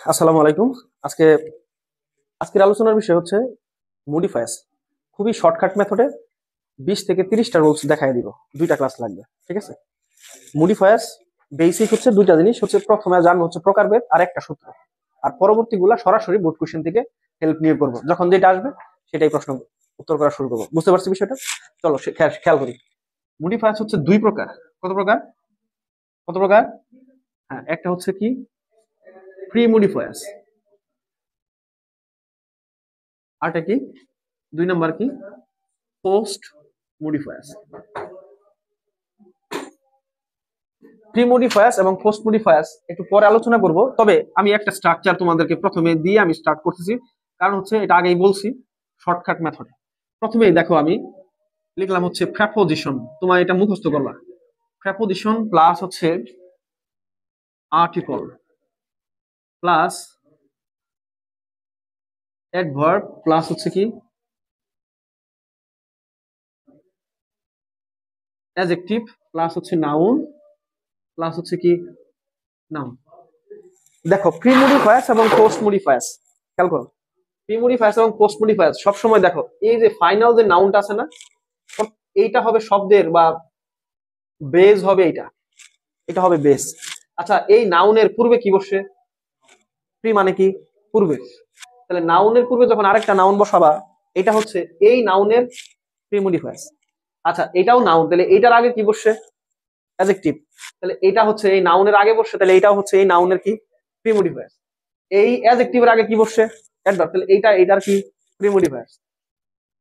আসসালামু আলাইকুম। আজকে আজকের আলোচনার বিষয় হচ্ছে মডিফায়ার্স। খুবই শর্টকাট মেথডে 20 থেকে 30টা রুলস দেখাই দিব। দুইটা ক্লাস লাগবে, ঠিক আছে? মডিফায়ার্স বেসিক হচ্ছে দুইটা জিনিস, হচ্ছে প্রথমে জানবো হচ্ছে প্রকারভেদ আর একটা সূত্র, আর পরবর্তীগুলা সরাসরি বোর্ড কোশ্চেন থেকে হেল্প নিয়ে করবো। যখন যেটা আসবে সেটাই প্রশ্ন উত্তর করা শুরু করবো। বুঝতে পারছি বিষয়টা? চলো খেয়াল করি। মডিফায়ার্স হচ্ছে দুই প্রকার। কত প্রকার? কত প্রকার? হ্যাঁ, একটা হচ্ছে কি প্রি মডিফায়ার্স, আরটা কি, দুই নাম্বার কি পোস্ট মডিফায়ার্স। প্রি মডিফায়ার্স এবং পোস্ট মডিফায়ার্স একটু পরে আলোচনা করব, তবে আমি একটা স্ট্রাকচার তোমাদেরকে প্রথমে দিয়ে আমি স্টার্ট করতেছি, কারণ হচ্ছে এটা আগেই বলছি শর্টকাট মেথডে। প্রথমেই দেখো আমি লিখলাম হচ্ছে প্রেপোজিশন, তোমার এটা মুখস্থ করবা। প্রেপোজিশন প্লাস হচ্ছে আর্টিকল প্লাস অ্যাডভার্ব প্লাস হচ্ছে কি অ্যাডজেক্টিভ প্লাস হচ্ছে নাউন প্লাস হচ্ছে কি নাউন। দেখো প্রি মডিফায়ার্স এবং পোস্ট মডিফায়ার্স খেয়াল করো। প্রি মডিফায়ার্স এবং পোস্ট মডিফায়ার্স সবসময় দেখো এই যে ফাইনাল যে নাউনটা আছে না, এইটা হবে শব্দের বা বেস হবে, এইটা এটা হবে বেস। আচ্ছা, এই নাউনের পূর্বে কি বসে? প্রি মানে কি পূর্বে। তাহলে নাউনের পূর্বে যখন আরেকটা নাউন বসাবা, এটা হচ্ছে এই নাউনের প্রি মডিফায়ার্স। আচ্ছা, এটাও নাউন, তাহলে এইটার আগে কি বসে? অ্যাডজেক্টিভ। তাহলে এটা হচ্ছে এই নাউনের আগে বসে, তাহলে এটাও হচ্ছে এই নাউনের কি প্রি মডিফায়ার্স। এই অ্যাডজেক্টিভের আগে কি বসে? অ্যাডভার্ব, তাহলে এটার কি প্রি মডিফায়ার্স।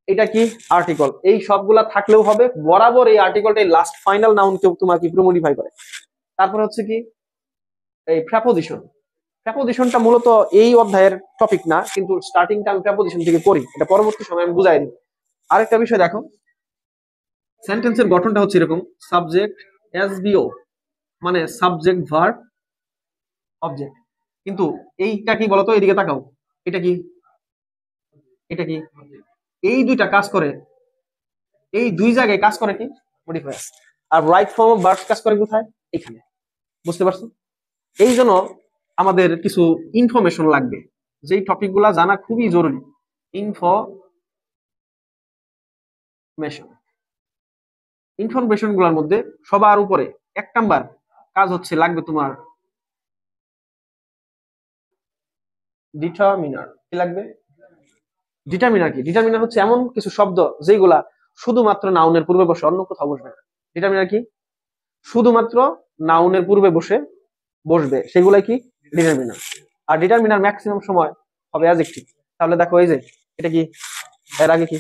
এটা কি আর্টিকল। এই সবগুলা থাকলেও হবে, বরাবর এই আর্টিকলটা লাস্ট ফাইনাল নাউন কেউ তোমার কি প্রিমডিফাই করে। তারপর হচ্ছে কি এই প্রেপোজিশন। প্রেপোজিশনটা মূলত এই অধ্যায়ের টপিক না, কিন্তু স্টার্টিংটা আমি প্রেপোজিশন থেকে করি, এটা পরবর্তী সময় আমি বুঝাই দিই। আরেকটা বিষয় দেখো, সেন্টেন্সের গঠনটা হচ্ছে এরকম, সাবজেক্ট এসবিও মানে সাবজেক্ট ভার্ব অবজেক্ট। কিন্তু এইটা কি বলতো, এইদিকে তাকাও, এটা কি, এটা কি, এই দুইটা কাজ করে, এই দুই জায়গায় কাজ করে কি মডিফায়ার্স। আর রাইট ফর্ম অফ ভার্বস কাজ করে কোথায়? এখানে। বুঝতে পারছো? এই জন্য আমাদের কিছু ইনফরমেশন লাগবে, যেই টপিক গুলা জানা খুবই জরুরি। ইনফরমেশন গুলার মধ্যে সবার উপরে 1 নাম্বার কাজ হচ্ছে লাগবে তোমার ডিটারমিনার। কি লাগবে? ডিটারমিনার কি? ডিটারমিনার হচ্ছে এমন কিছু শব্দ যেগুলা শুধুমাত্র নাউনের পূর্বে বসে, অন্য কোথাও বসবে না। ডিটারমিনার কি? শুধুমাত্র নাউনের পূর্বে বসবে, সেগুলাই কি ডিটারমিনার। আর ডিটারমিনার ম্যাক্সিমাম সময় হবে অ্যাডজেক্টিভ। তাহলে দেখো এই যে এটা কি, এর আগে কি,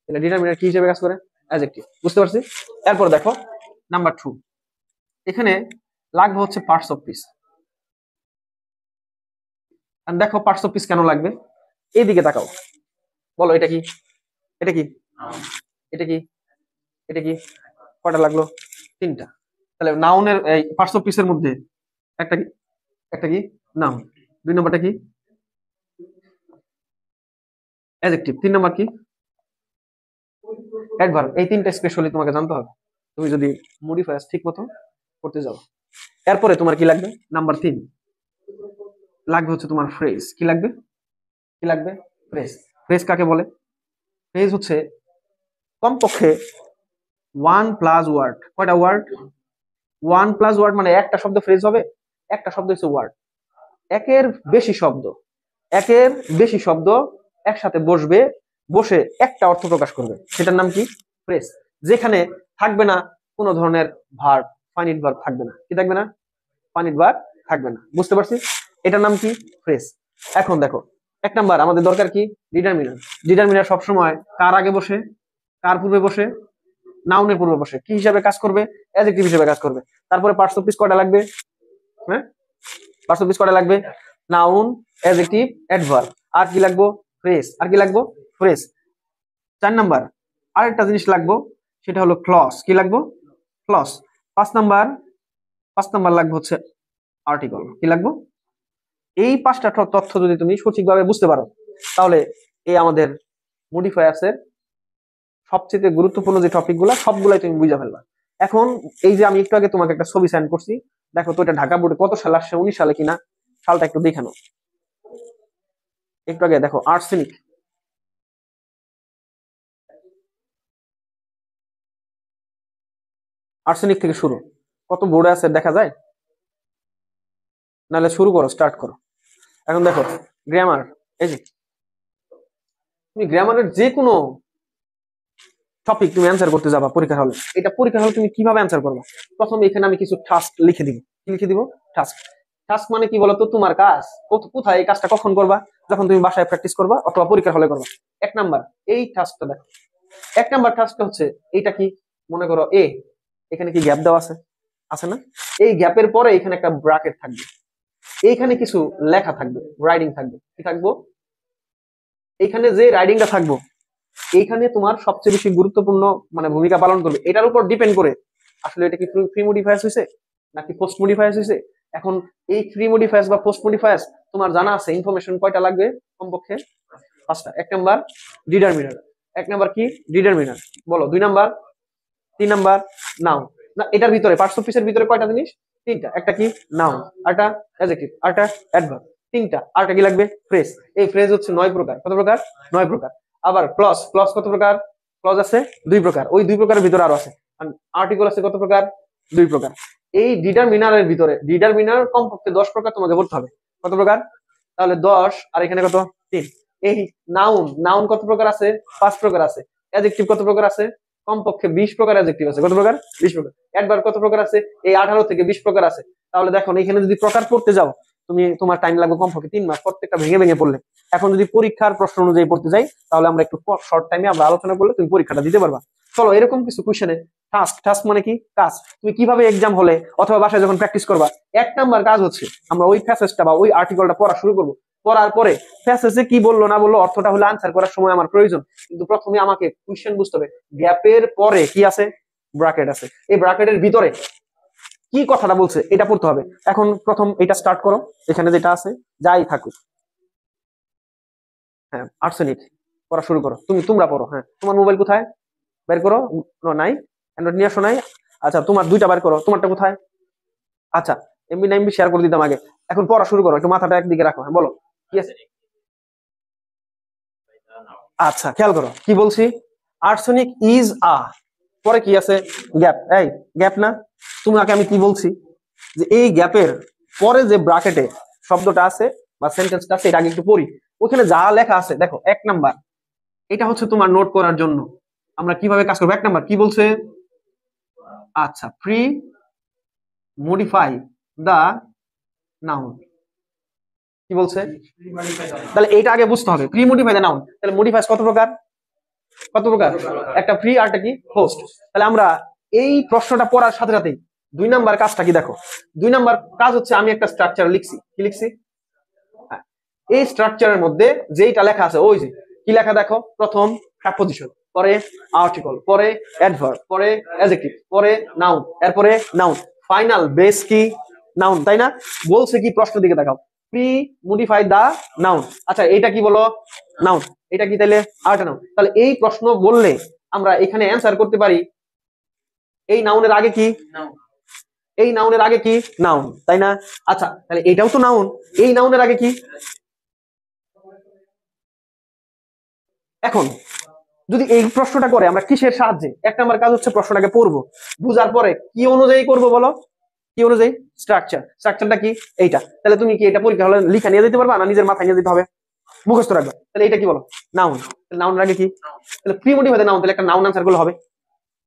তাহলে ডিটারমিনার কি হিসেবে কাজ করে? অ্যাডজেক্টিভ। বুঝতে পারছি? এরপর দেখো নাম্বার 2, এখানে লাগবে হচ্ছে পার্টস অফ স্পিচ। দেখো পার্টস অফ স্পিচ কেন লাগবে, এইদিকে তাকাও, বলো এটা কি, এটা কি, এটা কি, এটা কি, কয়টা লাগলো? 3টা। তাহলে নাউনের এই পার্টস অফ স্পিচের মধ্যে একটা কি, একটা কি নাউন, 2 নম্বরটা কি অ্যাডজেক্টিভ, 3 নাম্বার কি অ্যাডভার্ব। এই 3টা স্পেশালি তোমাকে জানতে হবে তুমি যদি মডিফায়ার্স ঠিক মতো করতে যাও। এরপরে তোমার কি লাগবে? নাম্বার 3 লাগবে হচ্ছে তোমার ফ্রেজ। কি লাগবে? কি লাগবে? ফ্রেজ। ফ্রেজ কাকে বলে? ফ্রেজ হচ্ছে কমপক্ষে 1+ওয়ার্ড। কয়টা ওয়ার্ড? 1+ওয়ার্ড মানে একটা শব্দ ফ্রেজ হবে। একটা শব্দ হচ্ছে ওয়ার্ড। একের বেশি শব্দ, একের বেশি শব্দ একসাথে বসবে, বসে একটা অর্থ প্রকাশ করবে, সেটার নাম কি ফ্রেজ। যেখানে থাকবে না কোনো ধরনের ভার্ব, ফাইনিট ভার্ব থাকবে না। কি থাকবে না? ফাইনিট ভার্ব থাকবে না। বুঝতে পারছি? এটার নাম কি ফ্রেজ। এখন দেখো 1 নাম্বার আমাদের দরকার কি ডিটারমিনার। ডিটারমিনার সবসময় কার আগে বসে, কার পূর্বে বসে? নাউনের পূর্বে বসে। কি হিসাবে কাজ করবে? অ্যাডজেক্টিভ হিসেবে কাজ করবে। তারপরে পার্টস অফ স্পিচ কয়টা লাগবে? হ্যাঁ, পার্টস অফ স্পিচ কয়টা লাগবে? Noun, adjective, adverb. আর কি লাগবে? ফ্রেজ। আর কি লাগবে? ফ্রেজ। 4 নাম্বার আরেকটা জিনিস লাগবে, সেটা হলো ক্লজ। কি লাগবে? ক্লজ। 5 নাম্বার, 5 নাম্বার লাগবে হচ্ছে আর্টিকেল। কি লাগবে? এই 5টা তথ্য যদি তুমি সঠিকভাবে বুঝতে পারো, তাহলে এই আমাদের মডিফায়ার্স এর সবচেয়ে গুরুত্বপূর্ণ যে টপিক গুলা সবগুলাই তুমি বুঝে ফেলবা। এখন এই যে আমি একটু আগে তোমাকে একটা ছবি সেন্ড করছি, দেখো তো এটা ঢাকা বোর্ডে কত সালে আসছে, 19 সালে কিনা, সালটা একটু দেখানো। একটু আগে দেখো আর্সেনিক, আর্সেনিক থেকে শুরু, কত বোর্ডে আছে দেখা যায়? নাহলে শুরু করো, স্টার্ট করো। এখন দেখো গ্রামার, এই যে তুমি গ্রামারের যে কোনো টপিক তুমি অ্যান্সার করতে যাবা পরীক্ষার হলে, এটা পরীক্ষার হলে তুমি কিভাবে অ্যান্সার করবে? প্রথমে এখানে আমি কিছু টাস্ক লিখে দিব। কি লিখে দিব? টাস্ক। টাস্ক মানে কি বলতো? তোমার কাজ কোথায়, এই কাজটা কখন করবা? যখন তুমি বাসায় প্র্যাকটিস করবা অথবা পরীক্ষার হলে করবা। এক নাম্বার এই টাস্কটা দেখো, এক নাম্বার টাস্কটা হচ্ছে এইটা কি, মনে করো এ, এখানে কি গ্যাপ দেওয়া আছে? আছে না? এই গ্যাপের পরে এখানে একটা ব্র্যাকেট থাকবে, এইখানে কিছু লেখা থাকবে, রাইডিং থাকবে। কি থাকবো? এইখানে যে রাইডিংটা থাকবো, এইখানে তোমার সবচেয়ে বেশি গুরুত্বপূর্ণ মানে ভূমিকা পালন করবে, এটার উপর ডিপেন্ড করে আসলে এটা কি প্রি মডিফায়ার্স হয়েছে নাকি পোস্ট মডিফায়ার্স হয়েছে। এখন এই প্রি মডিফায়ার্স বা পোস্ট মডিফায়ার্স তোমার জানা আছে ইনফরমেশন কয়টা লাগবে? কমপক্ষে 5টা। এক নাম্বার ডিটারমিনার, এক নাম্বার কি ডিটারমিনার বলো, 2 নাম্বার, 3 নাম্বার নাউন। না, এটার ভিতরে পার্টস অফ স্পিচের ভিতরে কয়টা জিনিস? 3টা। একটা কি নাউন, আরটা অ্যাডজেক্টিভ, আরটা অ্যাডভার্ব। 3টা। আরটা কি লাগবে? ফ্রেজ। এই ফ্রেজ হচ্ছে 9 প্রকার। কত প্রকার? 9 প্রকার। আবার ক্লজ, ক্লজ কত প্রকার? ক্লজ আছে 2 প্রকার। ওই 2 প্রকারের ভিতরে আরো আছে। আর্টিকেল আছে কত প্রকার? 2 প্রকার। এই ডিটারমিনারের ভিতরে ডিটারমিনার কমপক্ষে 10 প্রকার তোমাকে পড়তে হবে। কত প্রকার? তাহলে 10 আর এখানে কত? 3। এই নাউন, নাউন কত প্রকার আছে? 5 প্রকার আছে। অ্যাডজেক্টিভ কত প্রকার আছে? কমপক্ষে 20 প্রকার অ্যাডজেক্টিভ আছে। কত প্রকার? 20 প্রকার। অ্যাডভার্ব কত প্রকার আছে? এই 18 থেকে 20 প্রকার আছে। তাহলে দেখো এখানে যদি প্রকার পড়তে যাও তুমি, তোমার টাইম লাগবে কমপক্ষে 3 মাস প্রত্যেকটা ভেঙে ভেঙে পড়লে। এখন যদি পরীক্ষার প্রশ্ন অনুযায়ী পড়তে যাই তাহলে আমরা একটু শর্ট টাইমে আমরা আলোচনা করলে তুমি পরীক্ষাটা দিতে পারবা। চলো এরকম কিছু কোশ্চেনে টাস্ক, টাস্ক মানে কি? কাজ। তুমি কিভাবে এক্সাম হলে অথবা বাসায় যখন প্র্যাকটিস করবা, 1 নাম্বার কাজ হচ্ছে আমরা ওই প্যাসেজটা বা ওই আর্টিকেলটা পড়া শুরু করবো। পড়ার পরে প্যাসেজে কি বললো না বললো অর্থটা হলে আনসার করার সময় আমার প্রয়োজন, কিন্তু প্রথমে আমাকে কোশ্চেন বুঝতে হবে গ্যাপের পরে কি আছে, ব্র্যাকেট আছে, এই ব্র্যাকেটের ভিতরে কি কথাটা বলছে এটা পড়তে হবে। এখন প্রথম এটা স্টার্ট করো, এখানে যেটা আছে যাই থাকুক, হ্যাঁ আর্সেনিক পড়া শুরু করো। তোমরা পড়ো। হ্যাঁ, তোমার মোবাইল কোথায়? বের করো। নাই, অ্যান্ড্রয়েড নিয়ে আসো নাই? আচ্ছা, তোমার 2টা বের করো। তোমারটা কোথায়? আচ্ছা, এমবি না এমবি শেয়ার করে দিতাম আগে। এখন পড়া শুরু করো, একটু মাথাটা একদিকে রাখো। হ্যাঁ বলো কি আছে? আচ্ছা, খেয়াল করো কি বলছি। আর্সেনিক ইজ আ, পরে কি আছে? গ্যাপ। এই গ্যাপ না? তোমাকে আমি কি বলছি যে এই গ্যাপের পরে যে ব্র্যাকেটে শব্দটা আছে বা সেন্টেন্সটা আছে, এটা আগে একটু পড়ি। ওখানে যা লেখা আছে দেখো, 1 নাম্বার এটা হচ্ছে তোমার নোট করার জন্য আমরা কিভাবে কাজ করবো। 1 নাম্বার কি বলছে? আচ্ছা, প্রি মডিফাই দা নাউন। কি বলছে? তাহলে এইটা আগে বুঝতে হবে, প্রি মডিফাই দা নাউন। তাহলে মডিফাইস কত প্রকার? কত প্রকার? একটা প্রি আর একটা কি পোস্ট। তাহলে আমরা এই প্রশ্নটা পড়ার সাথে সাথেই 2 নাম্বার কাজটা কি দেখো। 2 নাম্বার কাজ হচ্ছে আমি একটা স্ট্রাকচার লিখছি। কি লিখছি? হ্যাঁ, এই স্ট্রাকচারের মধ্যে যেইটা লেখা আছে, ওই যে কি লেখা দেখো, প্রথম প্রিপজিশন, পরে আর্টিকেল, পরে অ্যাডভার্ব, পরে অ্যাডজেক্টিভ, পরে নাউন, এরপরে নাউন, ফাইনাল বেস কি নাউন, তাই না? বলছে কি, প্রশ্ন দিকে দেখাও, প্রি মডিফাই দা নাউন। আচ্ছা, এটা কি বলো? নাউন। এটা কি তাইলে আরেকটা নাউন। তাহলে এই প্রশ্ন বললে আমরা এখানে অ্যান্সার করতে পারি এই নাউনের আগে কি, এই নাউনের আগে কি নাউন, তাই না? আচ্ছা, তাহলে এটাও তো নাউন, এই নাউনের আগে কি? এখন যদি এই প্রশ্নটা করে আমরা কিসের সাহায্যে, 1 নাম্বার কাজ হচ্ছে প্রশ্নটাকে পড়বো, বুঝার পরে কি অনুযায়ী করবো বলো, কি অনুযায়ী? স্ট্রাকচার। স্ট্রাকচারটা কি? এইটা। তাহলে তুমি কি এটা পরীক্ষা হলে লিখে নিয়ে যেতে পারবা না নিজের মাথায় নিয়ে যেতে হবে? মুখস্থ রাখবে। তাহলে এটা কি বলো? নাউন। নাউনের আগে কি? তাহলে প্রি মডিফাই নাউন, তাহলে একটা নাউন আনসার করলে হবে।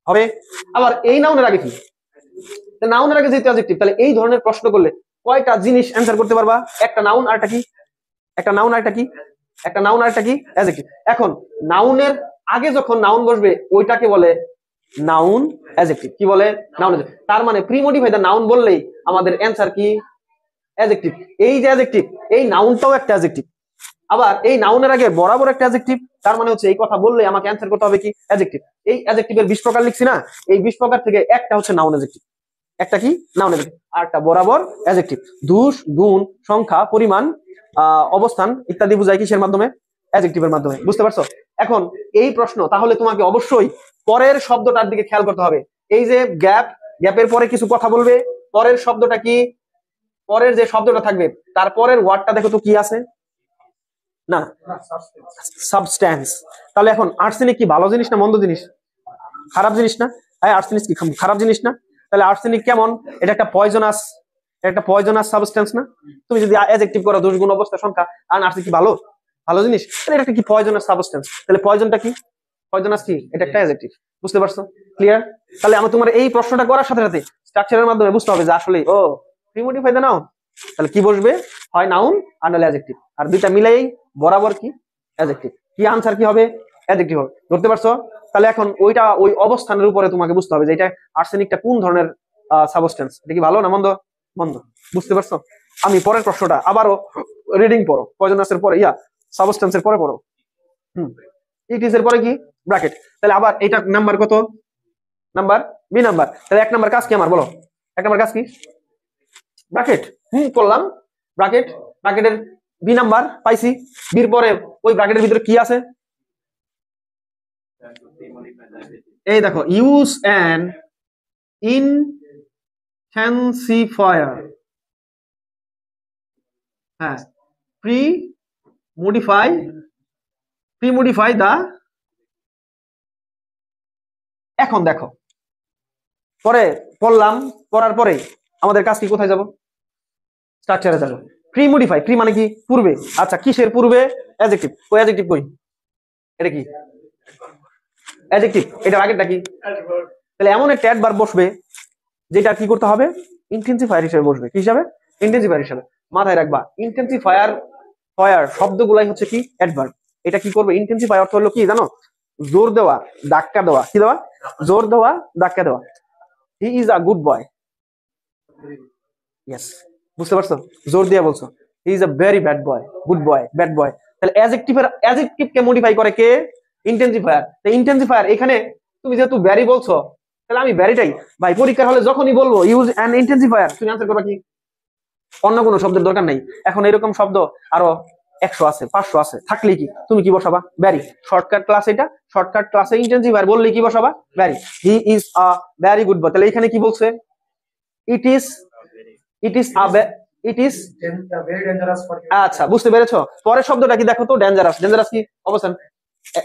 হবে। আবার এই নাউনের আগে কি? নাউনের আগে যেহেতু অ্যাডজেক্টিভ, তাহলে এই ধরনের প্রশ্ন করলে কয়টা জিনিস অ্যান্সার করতে পারবা? একটা নাউন আর একটা কি? একটা নাউন আর একটা কি? একটা নাউন আর একটা কি? অ্যাডজেক্টিভ। এখন নাউনের আগে যখন নাউন বসবে ওইটাকে বলে নাউন অ্যাডজেক্টিভ। কি বলে? Noun adjective. তার মানে প্রি মডিফাই দা নাউন বললেই আমাদের অ্যান্সার কি? অ্যাডজেক্টিভ। এই যে অ্যাডজেক্টিভ, এই নাউনটাও একটা অ্যাডজেক্টিভ। আবার এই নাউনের আগে বরাবর একটা অ্যাডজেক্টিভ। তার মানে হচ্ছে এই কথা বললে আমাকে অ্যান্সার করতে হবে কি? অ্যাডজেক্টিভ। এই অ্যাডজেক্টিভের 20 প্রকার লিখছি না, এই 20 প্রকার থেকে একটা হচ্ছে নাউন অ্যাডজেক্টিভ। একটা কি? Noun adjective. আরটা বরাবর অ্যাডজেক্টিভ। দোষ, গুণ, সংখ্যা, পরিমাণ, অবস্থান ইত্যাদি বুঝায় কিসের মাধ্যমে? অ্যাডজেক্টিভের মাধ্যমে। বুঝতে পারছো? এখন এই প্রশ্ন তাহলে তোমাকে অবশ্যই পরের শব্দটার দিকে খেয়াল করতে হবে। এই যে গ্যাপ, গ্যাপের পরে কিছু কথা বলবে, পরের শব্দটা কি? পরের যে শব্দটা থাকবে তার পরের ওয়ার্ডটা দেখো তো কি আছে। না, সাবস্ট্যান্স। তাহলে এখন আর্সেনিক কি ভালো জিনিস না মন্দ জিনিস? খারাপ জিনিস না? হ্যাঁ, আর্সেনিক কি খারাপ জিনিস না? তাহলে আর্সেনিক কেমন? এটা একটা পয়জনাস, একটা পয়জনাস সাবস্টেন্স না? তুমি যদি অ্যাডজেক্টিভ করো দোষ গুণ অবস্থা সংখ্যা, আর আর্সেনিক কি ভালো ভালো জিনিস? তাহলে এটা কি পয়জনাস সাবস্টেন্স। তাহলে পয়জনটা কি? পয়জনাস কি? এটা একটা অ্যাডজেক্টিভ। বুঝতে পারছো? ক্লিয়ার? তাহলে আমি তোমার এই প্রশ্নটা করার সাথে সাথে স্ট্রাকচারের মাধ্যমে বুঝতে হবে যে আসলে ও প্রিমোটিফাই দা নাউন। তাহলে কি বসবে? হয় নাউন আর নাহলে অ্যাডজেক্টিভ, আর দুইটা মিলাই বরাবর কি অ্যাডজেক্টিভ। কি আনসার কি হবে? অ্যাডজেক্টিভ হবে। ধরতে পারছো? তাহলে এখন ওইটা ওই অবস্থানের উপরে তোমাকে বুঝতে হবে যে এটা আর্সেনিকটা কোন ধরনের সাবস্টেন্স, এটা কি ভালো না মন্দ? মন্দ। বুঝতে পারছো? আমি পরের প্রশ্নটা আবারও রিডিং পড়ো, পয়জনাসের পরে সাবস্টেন্সের পরে পড়ো। ইট ইজ এর পরে কি? ব্র্যাকেট। তাহলে আবার এটা নাম্বার কত? Number B number. তাহলে এক নাম্বার কাজ কি আমার বলো? এক নাম্বার কাজ কি? ব্র্যাকেট। করলাম ব্র্যাকেট। ব্র্যাকেটের বি নাম্বার পাইছি। বির পরে ওই ব্র্যাকেটের ভিতরে কি আছে? এই দেখো, ইউজ অ্যান ইনটেন্সিফায়ার, হ্যাঁ, প্রিমোডিফাই দা। এখন দেখো, পরে পড়লাম, পড়ার পরে আমাদের কাজ কি? কোথায় যাব? স্ট্রাকচারে যাব। প্রিমোডিফাই, প্রি মানে কি? পূর্বে। আচ্ছা, কিসের পূর্বে? অ্যাডজেক্টিভ। ওই অ্যাডজেক্টিভ কই? এটা কি অ্যাডজেক্টিভ? এটার আগেরটা কি? তাহলে এমন একটা অ্যাডভার্ব বসবে যেটা কি করতে হবে? ইন্টেন্সিফায়ার হিসেবে বসবে। কি হিসাবে? ইন্টেন্সিফায়ার হিসেবে। মাথায় রাখবা, ইন্টেন্সিফায়ার শব্দগুলাই হচ্ছে কি? অ্যাডভার্ব। এটা কি করবে? ইন্টেন্সিফায়ার অর্থ হলো কি জানো? জোর দেওয়া, ধাক্কা দেওয়া। কি দেওয়া? জোর দেওয়া, ধাক্কা দেওয়া। হি is a good boy. Yes, বুঝতে পারছো? জোর দিয়ে বলছো হি is a very bad boy, good boy, bad boy. তাহলে অ্যাডজেক্টিভকে মডিফাই করে কে? ইন্টেন্সিফায়ার। ইন্টেন্সিফায়ার এখানে তুমি যেহেতু ভ্যারি বলছো, তাহলে আমি ভ্যারিটাই ভাই পরীক্ষার হলে যখনই বলবো ইউজ অ্যান ইন্টেন্সিফায়ার, তুমি আনসার করবা কি? অন্য কোনো শব্দের দরকার নেই। এখন এরকম শব্দ আরো 100 আছে, 500 আছে, থাকলে কি তুমি কি বসাবা? ভ্যারি। শর্টকাট ক্লাস এটা, শর্টকাট ক্লাসে ইন্টেন্সিফায়ার বললে কি বসাবা? Very. He is a very good boy. তাহলে এখানে কি বলছে? ইট ইজ ইট ইজ আচ্ছা, বুঝতে পেরেছো? পরের শব্দটা কি দেখো তো? ডেঞ্জারাস। ডেঞ্জারাস কি অবস্থান?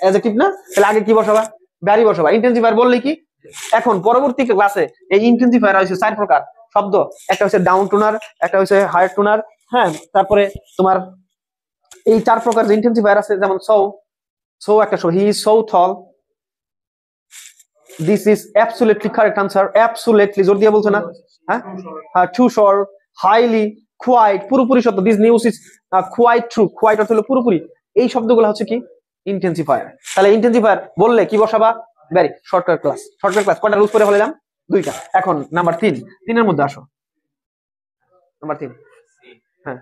অ্যাডজেক্টিভ না? তাহলে আগে কি বসাবা? ভ্যারি বসাবা। ইন্টেন্সিফায়ার বললে কি? এখন পরবর্তী ক্লাসে এই ইন্টেন্সিফায়ার হয়েছে 4 প্রকার শব্দ। একটা হচ্ছে ডাউন টুনার, একটা হচ্ছে হায়ার টুনার, হ্যাঁ, তারপরে তোমার এই 4 প্রকার যে ইন্টেন্সিফায়ার আছে, যেমন সো একটা হি ইজ সো থল। This is absolutely correct answer. Absolutely জোর দিয়ে বলছো না? হ্যাঁ, টু শর্ট, হাইলি, কোয়াইট, পুরোপুরি সত্য। This news is quite true. Quite অর্থ হলো পুরোপুরি। এই শব্দগুলো হচ্ছে কি? ইন্টেন্সিফায়ার। তাহলে ইন্টেন্সিফায়ার বললে কি বসাবা? Very. Shortcut class. Shortcut class কয়টা রুলস করে বললাম? 2টা। এখন নাম্বার 3, 3 এর মধ্যে আসো। নাম্বার 3, হ্যাঁ,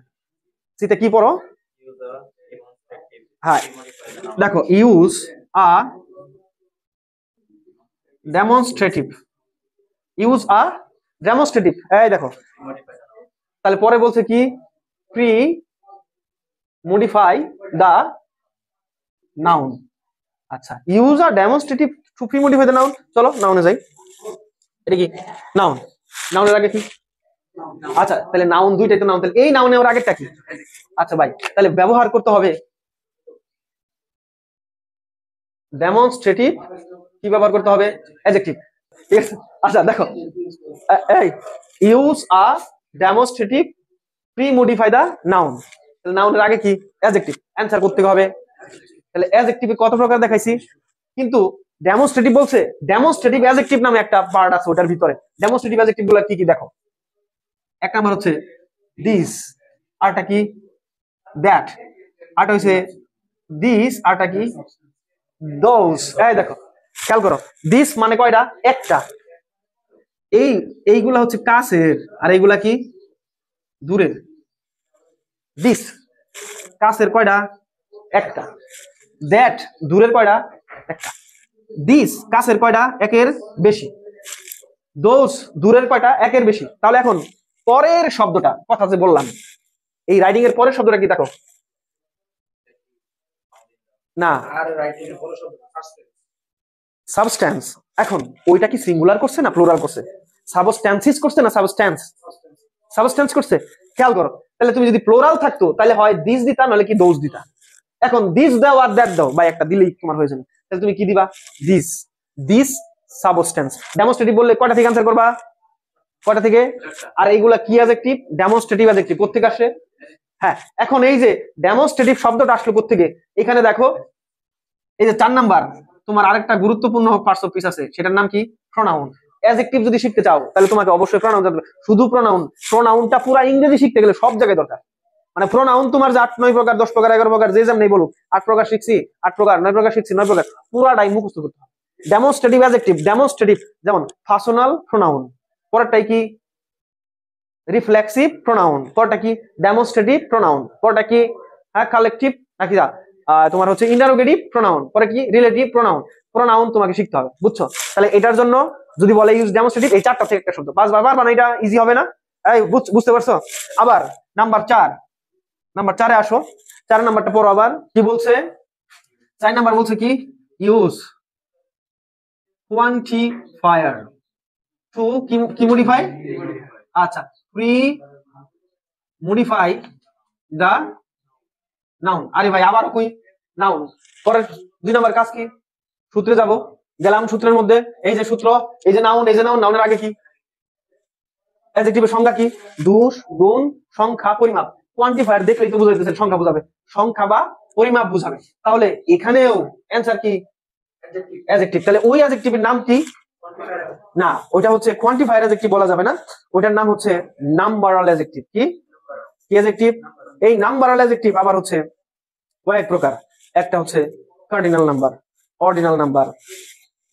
সিতে কি পড়ো? হ্যাঁ, দেখো, use a demonstrative. Use a demonstrative, এই দেখো। তাহলে পরে বলছে কি? Premodify the noun. আচ্ছা, use a demonstrative to premodify the noun. চলো নাউনে যাই। এটা কি? নাউন। নাউনের আগে কি? আচ্ছা, তাহলে নাউন দুইটাই তো নাউন। তাহলে এই নাউনে ওর আগেরটা কি? আচ্ছা ভাই, তাহলে ব্যবহার করতে হবে ডেমনস্ট্রেটিভ। কি ব্যবহার করতে হবে? অ্যাডজেক্টিভ। ঠিক আছে? আচ্ছা দেখো, এই use a demonstrative premodify the noun. তাহলে নাউনের আগে কি? অ্যাডজেক্টিভ। অ্যানসার করতে হবে। তাহলে অ্যাডজেক্টিভে কত প্রকার দেখাইছি, কিন্তু ডেমনস্ট্রেটিভ বলছে। ডেমনস্ট্রেটিভ অ্যাডজেক্টিভ নামে একটা পার্ট আছে ওটার ভিতরে। ডেমনস্ট্রেটিভ অ্যাডজেক্টিভ গুলো কি কি দেখো? এক নাম্বার হচ্ছে দিস, আরটা কি? দ্যাট, আরটা হচ্ছে দিস, আরটা কি? দোজ। এই দেখো, খেয়াল করো, দিস মানে কয়টা? একটা। এইগুলা হচ্ছে কাছের, আর এইগুলা কি? দূরের। দিস কাছের কয়টা? একটা। দ্যাট দূরের কয়টা? একটা। দিস কাছের কয়টা? একের বেশি। দোজ দূরের কয়টা? একের বেশি। তাহলে এখন পরের শব্দটা, কথা যে বললাম, এই রাইডিং এর পরের শব্দটা কি দেখো? না, সাবস্ট্যান্স। এখন ওইটা কি সিঙ্গুলার করছে না প্লুরাল করছে? সাবস্ট্যান্সিস করছে না সাবস্ট্যান্স? সাবস্ট্যান্স করছে। খেয়াল করো, তাহলে তুমি যদি প্লুরাল থাকতো তাহলে হয় দিস দিতা, নাহলে কি দোজ দিতা। এখন দিস দাও আর দ্যাট দাও, বা একটা দিলেই তোমার হয়ে যাবে। তাহলে তুমি কি দিবা? This, this substance. ডেমনস্ট্রেটিভ বললে কয়টা থেকে আনসার করবা? কয়টা থেকে? আর এইগুলা কি অ্যাডজেক্টিভ? Demonstrative adjective. কোত্থেকে আসে? হ্যাঁ, এখন এই যে ডেমনস্ট্রেটিভ শব্দটা আসলো কোত্থেকে? এখানে দেখো, এই যে 4 নাম্বার তোমার আরেকটা গুরুত্বপূর্ণ পার্টস অফ স্পিচ আছে, সেটার নাম কি? প্রোনাউন। অ্যাডজেক্টিভ যদি শিখতে চাও তাহলে তোমাকে অবশ্যই প্রোনাউন জানতে হবে। শুধু প্রোনাউন, প্রোনাউনটা পুরো ইংরেজি শিখতে গেলে সব জায়গায় দরকার। মানে প্রোনাউন তোমার যে 8 9 প্রকার 10 প্রকার 11 প্রকার যে যেমন নেই বলুক, 8 প্রকার শিখছি 8 প্রকার, 9 প্রকার শিখছি 9 প্রকার, পুরাটাই মুখস্থ করতে হবে। ডেমনস্ট্রেটিভ অ্যাডজেক্টিভ, ডেমনস্ট্রেটিভ যেমন পার্সোনাল প্রোনাউন, পরেরটাই কি? রিফ্লেক্সিভ প্রোনাউন, পরেরটা কি? ডেমনস্ট্রেটিভ প্রোনাউন, পরেরটা কি? হ্যাঁ কালেকটিভ নাকি তোমার হচ্ছে ইন্টারোগেটিভ প্রোনাউন, পরে কি? Relative pronoun. প্রোনাউন তোমাকে শিখতে হবে, বুঝছো? তাহলে এটার জন্য যদি বলে ইউজ ডেমনস্ট্রেটিভ, এই 4টা থেকে একটা শব্দ 5 বার বারবার, এটা ইজি হবে না? এই বুঝতে পারছো? আবার নাম্বার 4, নাম্বার 4-এ আসো। 4 নাম্বারটা পড়ো আবার, কি বলছে? 4 নাম্বার বলছে কি? ইউজ কোয়ান্টিফায়ার টু কি মডিফাই? আচ্ছা, প্রি মডিফাই দা নাউন। আরে ভাই আবার কই নাউন? পরের 2 নাম্বার কাজ কি? সূত্রে যাব, গেলাম সূত্রের মধ্যে, এই যে সূত্র, এই যে নাউন, এই যে নাউন, নাউনের আগে কি? অ্যাডজেক্টিভের সংজ্ঞা কি? দোষ, গুণ, সংখ্যা, পরিমাপ। কোয়ান্টিফায়ার দেখলেই তো বুঝাইতেছে সংখ্যা বোঝাবে, সংখ্যা বা পরিমাপ বোঝাবে। তাহলে এখানেও অ্যান্সার কি? অ্যাডজেক্টিভ। তাহলে ওই অ্যাডজেক্টিভের নাম কি? না, ওটা হচ্ছে কোয়ান্টিফায়ার অ্যাডজেক্টিভ বলা যাবে না, ওটার নাম হচ্ছে নাম্বারাল অ্যাডজেক্টিভ। কি কি অ্যাডজেক্টিভ? এই নাম্বারাল অ্যাডজেক্টিভ আবার হচ্ছে কয়েক প্রকার। একটা হচ্ছে cardinal number, ordinal number,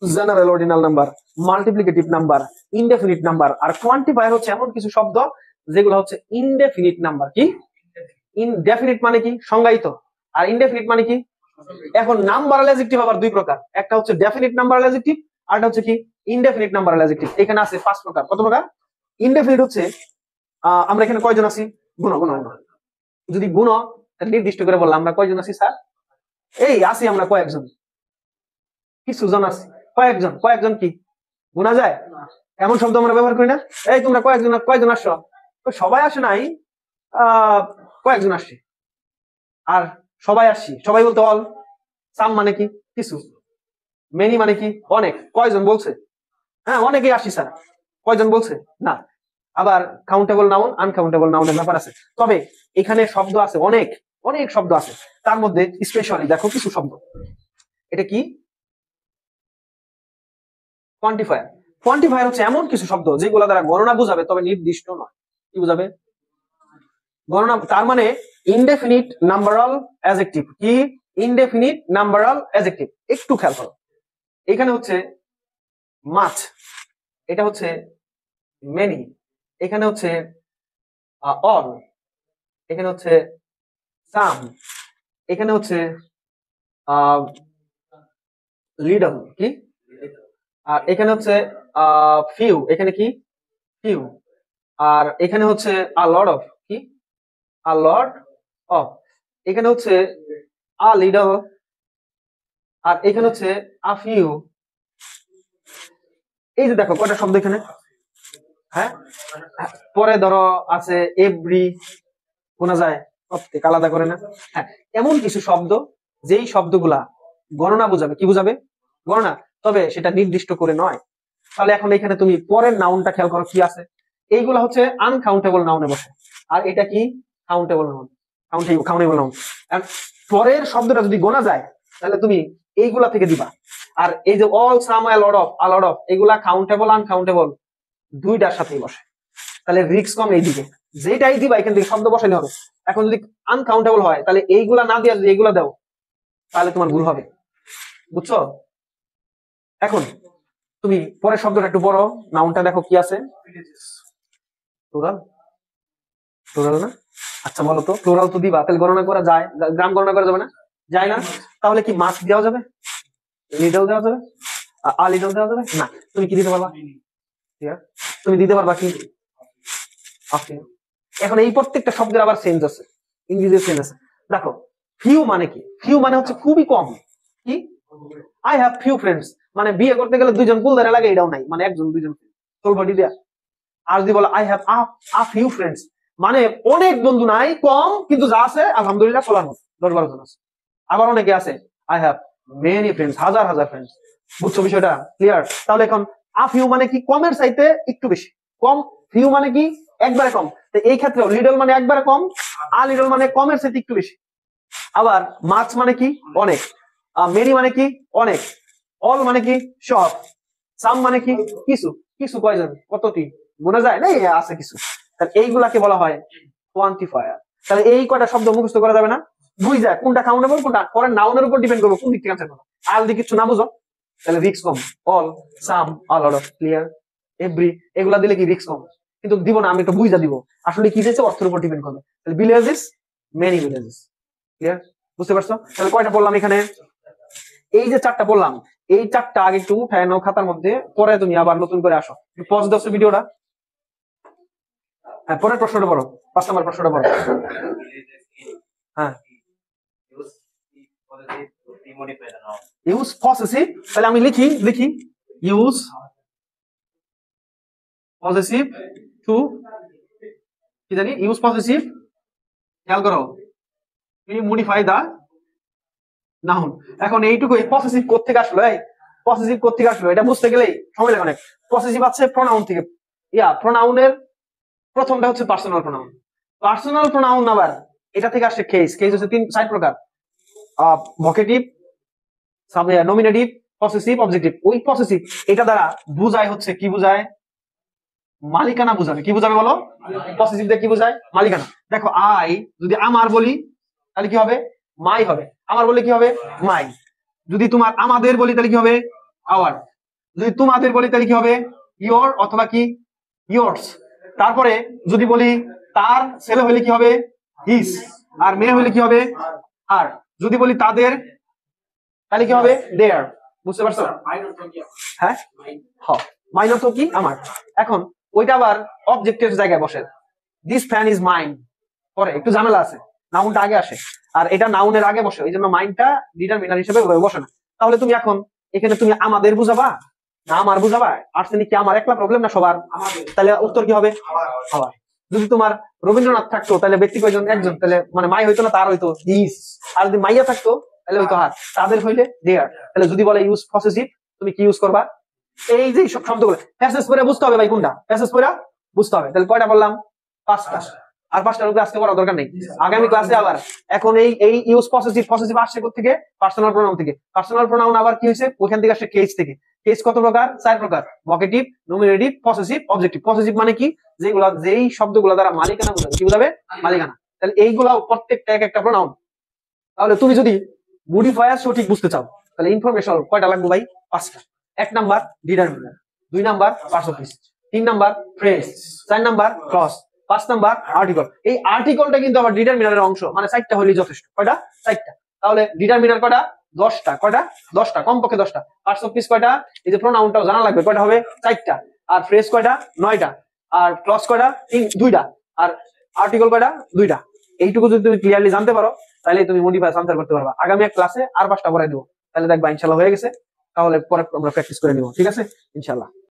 general ordinal number, multiplicative number, indefinite number. আর কোয়ান্টিফায়ার হচ্ছে এমন কিছু শব্দ যেগুলো হচ্ছে ইনডেফিনিট নাম্বার। কি ইনডেফিনিট মানে? কি সংজ্ঞায়িত। আর ইনডেফিনিট মানে কি? এখন নাম্বারাল অ্যাডজেক্টিভ আবার 2 প্রকার, একটা হচ্ছে ডেফিনিট নাম্বারাল অ্যাডজেক্টিভ, আর একটা হচ্ছে কি? Indefinite numeral adjective. এখানে আছে 5 প্রকার। কত প্রকার? ইনডেফিনিট হচ্ছে আমরা এখানে কয়জন আছি? গুণ গুণ গুণ। যদি গুণ নির্দিষ্ট করে বললাম আমরা কয়জন আছি স্যার? এই আছি আমরা কয়েকজন, কিছু জন আছি, কয়েকজন। কয়েকজন কি গুণা যায়? এমন শব্দ আমরা ব্যবহার করি না? এই তোমরা কয়েকজন আসছো? সবাই আসে নাই, কয়েকজন আসছে। আর সবাই আসছি, সবাই বলতে অল। সাম মানে কি? কিছু। মেনি মানে কি? অনেক। কয়জন বলছে? হ্যাঁ অনেকেই আসি স্যার। কয়জন বলছে? না। আবার কাউন্টেবল নাউন, আনকাউন্টেবল নাউনের ব্যাপার আছে। তবে এখানে শব্দ আছে অনেক, অনেক শব্দ আছে। তার মধ্যে স্পেশালি দেখো কিছু শব্দ। এটা কি? কোয়ান্টিফায়ার। কোয়ান্টিফায়ার হচ্ছে এমন কিছু শব্দ যেগুলো দ্বারা গণনা বোঝাবে, তবে নির্দিষ্ট নয়। কি বোঝাবে? গণনা। তার মানে ইনডেফিনিট নাম্বারাল অ্যাডজেক্টিভ। কি? Indefinite numeral adjective. একটু খেয়াল করো, এখানে হচ্ছে মাছ, এটা হচ্ছে মেনি, এখানে হচ্ছে অল, এখানে হচ্ছে সাম, এখানে হচ্ছে লিডল। কি? আর এখানে হচ্ছে ফিউ, এখানে কি? ফিউ। আর এখানে হচ্ছে আ লট অফ। কি? আ লট অফ। এখানে হচ্ছে আ লিডল, আর এখানে হচ্ছে আ ফিউ। এই যে দেখো কয়টা শব্দ এখানে। হ্যাঁ, পরে ধরো আছে এভরি, শোনা যায় প্রত্যেক আলাদা করে না? হ্যাঁ, এমন কিছু শব্দ যেই শব্দগুলা গণনা বোঝাবে। কি বোঝাবে? গণনা। তবে সেটা নির্দিষ্ট করে নয়। তাহলে এখন এখানে তুমি পরের নাউনটা খেয়াল করো কি আছে। এইগুলা হচ্ছে আনকাউন্টেবল নাউনে বসে, আর এটা কি? Countable noun, countable noun. পরের শব্দটা যদি গোনা যায় তাহলে তুমি এইগুলা থেকে দিবা। আর এই যে all, some, a lot of, এগুলা কাউন্টেবল আনকাউন্টেবল দুইটার সাথেই বসে। তাহলে রিস্ক কম এইদিকে, যেটাই দিবা এখান থেকে শব্দ বসাইলে হবে। এখন যদি আনকাউন্টেবল হয় তাহলে এইগুলা না দিয়ে যদি এইগুলা দাও তাহলে তোমার ভুল হবে, বুঝছো? এখন তুমি পরের শব্দটা একটু পড়ো, নাউনটা দেখো কি আছে। প্লুরাল, প্লুরাল না? আচ্ছা বলো তো, প্লুরাল তো দিবা, তাহলে গণনা করা যায়? গ্রাম গণনা করা যাবে না? যায় না। তাহলে কি মাছ দেওয়া যাবে? লিডল দেওয়া যাবে? লিডল দেওয়া যাবে না? তুমি কি দিতে পারবা? তুমি দিতে পারবা কি? এখন এই প্রত্যেকটা শব্দের আবার চেঞ্জ আছে, ইংরেজি চেঞ্জ আছে। দেখো ফিউ মানে কি? ফিউ মানে হচ্ছে খুবই কম। কি? আই হ্যাভ ফিউ ফ্রেন্ডস, মানে বিয়ে করতে গেলে 2 জন কুল ধরে লাগে, এটাও নাই, মানে 1 জন 2 জন তোলবাড়ি দেয়া। আর যদি বলো I have a few friends, মানে অনেক বন্ধু নাই, কম, কিন্তু যা আছে আলহামদুলিল্লাহ চলার মতো, 10-12 জন আছে। আবার অনেকে আছে আই হ্যাভ মেনি ফ্রেন্ডস, হাজার হাজার ফ্রেন্ডস। বুঝছো বিষয়টা ক্লিয়ার? তাহলে এখন আ ফিউ মানে কি কমের চাইতে একটু বেশি, কম। ফিউ মানে কি একবারে কম। তো এই ক্ষেত্রে লিটল মানে একবারে কম, আ লিটল মানে কমের চাইতে একটু বেশি। আবার মাছ মানে কি অনেক, মেনি মানে কি অনেক, অল মানে কি সব, সাম মানে কি কিছু। কিছু কয়জন, কতটি গোনা যায় না, আছে কিছু। তাহলে এইগুলাকে বলা হয় কোয়ান্টিফায়ার। তাহলে এই কয়টা শব্দ মুখস্থ করা যাবে না, বুঝা কোনটা কাউন্টেবল কোনটা পরে নাউনের উপর ডিপেন্ড করবে কোন দিক থেকে আনসার করো। আর যদি কিছু না বুঝো তাহলে রিস্ক কম। অল, সাম, অল, অল, ক্লিয়ার, এভরি, এগুলা দিলে কি রিস্ক কম। কিন্তু দিব না, আমি একটু বুঝা দিব আসলে কি দিয়েছে, অর্থের উপর ডিপেন্ড করবে। তাহলে ভিলেজেস, মেনি ভিলেজেস, ক্লিয়ার? বুঝতে পারছো? তাহলে কয়টা বললাম এখানে? এই যে চারটা বললাম, এই চারটা আগে একটু উঠায় নাও খাতার মধ্যে, পরে তুমি আবার নতুন করে আসো। পজ দাও ভিডিওটা। হ্যাঁ, পরের প্রশ্নটা পড়ো, 5 নম্বর প্রশ্নটা পড়ো। হ্যাঁ, ইউজ পসেসিভ। তাহলে আমি লিখি ইউজ পসেসিভ টু, কি জানি, ইউজ পসেসিভ, খেয়াল করো, মডিফাই দা নাউন। এখন এইটুকু পসেসিভ কোত্থেকে আসলো, এই পসেসিভ কোত্থেকে আসলো এটা বুঝতে গেলেই সময় লাগে অনেক। পসেসিভ আছে প্রোনাউন থেকে। প্রোনাউনের প্রথমটা হচ্ছে পার্সোনাল প্রোনাউন। পার্সোনাল প্রোনাউন আবার এটা থেকে আসছে কেস। কেস হচ্ছে 4 প্রকার: ভোকেটিভ, নমিনেটিভ, পসেসিভ, অবজেক্টিভ। ওই পসেসিভ এটা দ্বারা বুঝায় হচ্ছে কি বুঝায়, মালিকানা বুঝাবে। কি বুঝাবে বলো? পসেসিভ দিয়ে কি বুঝায়? মালিকানা। দেখো আই যদি আমার বলি তাহলে কি হবে? মাই হবে। আমার বলে কি হবে? মাই। যদি তোমার আমাদের বলি তাহলে কি হবে? আওয়ার। যদি তোমাদের বলি তাহলে কি হবে? ইয়োর অথবা কি ইয়োর্স। তারপরে যদি বলি তার ছেলে হলে কি হবে? হিজ। আর মেয়ে হলে কি হবে? আর। যদি বলি তাদের তাহলে কি হবে? দেয়ার। বুঝতে পারছো? হ্যাঁ, মাইনর তো কি আমার। এখন ওইটা আবার অবজেক্টের জায়গায় বসে। দিস ফ্যান ইজ মাইন, পরে একটু ঝামেলা আছে, নাউনটা আগে আসে আর এটা নাউনের আগে বসে, এই জন্য মাইনটা ডিটারমিনার হিসেবে বসে না। তাহলে তুমি এখন এখানে তুমি আমাদের বুঝাবা না আমার বুঝাবা? আর্সেনিক কি আমার একলা প্রবলেম না সবার? তাহলে উত্তর কি হবে? আবার। যদি তোমার রবীন্দ্রনাথ থাকতো তাহলে ব্যক্তি কয়জন? একজন, তাহলে মানে মাই হইতো না, তার হইতো হিজ। আর যদি মাইয়া থাকতো তাহলে হইতো হার, তাদের হইলে দেয়ার। তাহলে যদি বলে ইউজ পসেসিভ, তুমি কি ইউজ করবা? এই যে সব শব্দগুলো প্যাসেজ পড়ে বুঝতে হবে ভাই, কোনটা প্যাসেজ পড়ে বুঝতে হবে। তাহলে কয়টা বললাম? 5টা। আর 5টার উপরে আজকে পড়া দরকার নেই, আগামী ক্লাসে আবার। এখন এই ইউজ পসেসিভ, পসেসিভ আসছে থেকে পার্সোনাল প্রোনাউন থেকে। পার্সোনাল প্রোনাউন আবার কি হয়েছে? ওখান থেকে আসছে কেস থেকে। কেস কত প্রকার? 4 প্রকার: vocative, nominative, possessive, objective. Possessive মানে কি? যেগুলা, যেই শব্দগুলো দ্বারা মালিকানা বোঝাবে। কি বোঝাবে? মালিকানা। তাহলে এইগুলা প্রত্যেকটা এক একটা প্রোনাউন। তাহলে তুমি যদি মডিফায়ার সঠিক বুঝতে চাও তাহলে ইনফরমেশন কয়টা লাগবে ভাই? 5টা। 1 number determiner, 2 number parts of speech, 3 number phrase, 4 number clause, 5 number article. এই আর্টিকেলটা কিন্তু আবার ডিটারমিনারের অংশ, মানে 4টা হলেই যথেষ্ট। কয়টা? 4টা। তাহলে ডিটারমিনার কয়টা? 10টা। কয়টা? 10টা, কমপক্ষে 10টা। পার্টস অফ স্পিচ কয়টা? এই যে প্রোনাউনটাও জানা লাগবে, কয়টা হবে? 4টা। আর ফ্রেজ কয়টা? 9টা। আর ক্লজ কয়টা? 2টা। আর আর্টিকেল কয়টা? 2টা। এইটুকু যদি তুমি ক্লিয়ারলি জানতে পারো তাহলে তুমি মডিফায়ার আনসার করতে পারবা। আগামী এক ক্লাসে আর 5টা পড়াই দেবো, তাহলে দেখবা ইনশাল্লাহ হয়ে গেছে। তাহলে পরে আমরা প্র্যাকটিস করে নিব, ঠিক আছে ইনশাল্লাহ।